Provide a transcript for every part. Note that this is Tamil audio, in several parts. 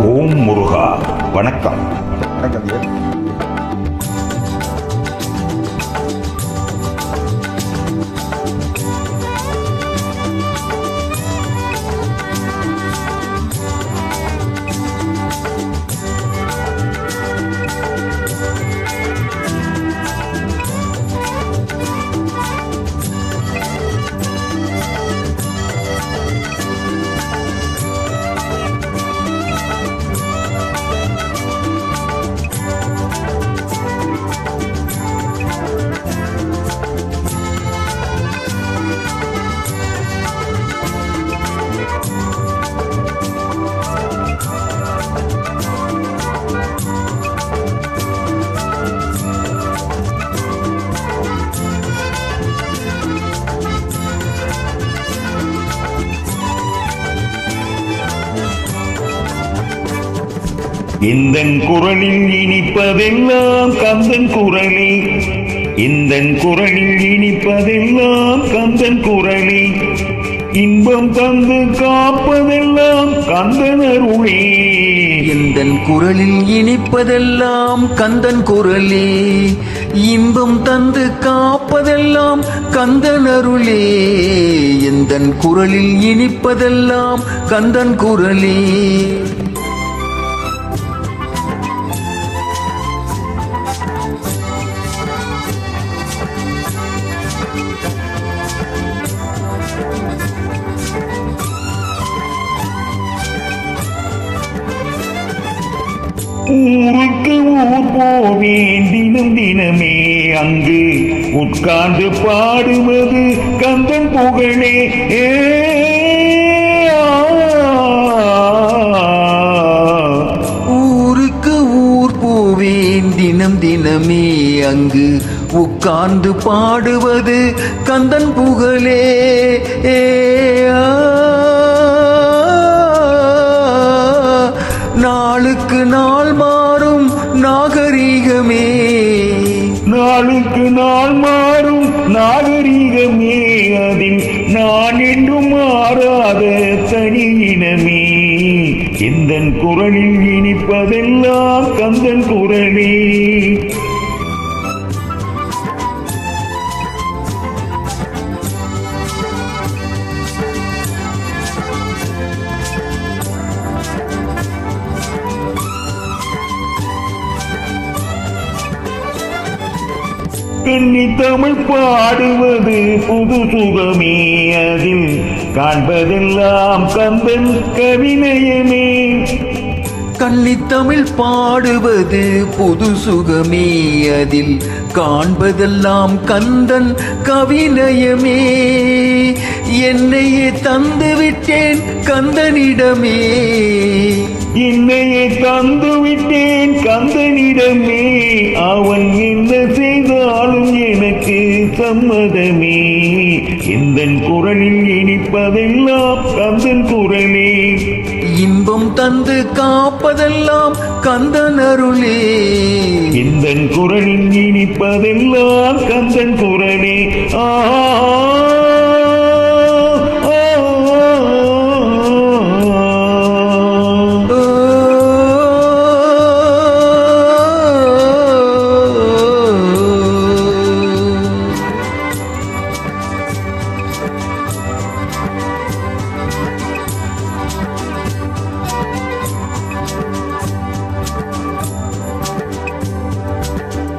ஓம் முருகா. வணக்கம். வணக்கம். இந்தன் குரலில் இனிப்பதெல்லாம் கந்தன் குரலே, இந்தன் குரலில் இனிப்பதெல்லாம் கந்தன் குரலே, இன்பம் தந்து காப்பதெல்லாம் கந்தன் அருளே. இந்தன் குரலில் இனிப்பதெல்லாம் கந்தன் குரலே, இன்பம் தந்து காப்பதெல்லாம் கந்தன் அருளே. இந்தன் குரலில் இனிப்பதெல்லாம் கந்தன் குரலே. ஊருக்கு ஊர் போவேன் தினம் தினமே, அங்கு உட்கார்ந்து பாடுவது கந்தன் புகழே. ஊருக்கு ஊர் போவேன் தினம் தினமே, அங்கு உட்கார்ந்து பாடுவது கந்தன் புகழே. நாளுக்கு நாள் மாறும் நாகரீகமே, நாளுக்கு நாள் மாறும் நாகரீகமே, அதில் நான் என்றும் மாறாத தனியினமே. இந்தன் குரலில் இனிப்பதெல்லாம் கந்தன் குரலே. கன்னி தமிழ் பாடுவது புது சுகமே, அதில் காண்பதெல்லாம் கந்தன் கவிநயமே. கன்னித்தமிழ் பாடுவது புது சுகமே, அதில் காண்பதெல்லாம் கந்தன் கவிநயமே. என்னையே தந்து விட்டேன் கந்தனிடமே, என்னையே தந்து விட்டேன் கந்தனிடமே. அவன் என்ன செய்தாலும் எனக்கு சம்மதமே. இந்தன் குரலில் இனிப்பதெல்லாம் கந்தன் குரலே. இன்பம் தந்து காப்பதெல்லாம் கந்தன் அருளே. இந்தன் குரலில் இனிப்பதெல்லாம் கந்தன் குரலே.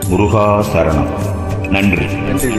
முருகா சரணம். நன்றி. நன்றி.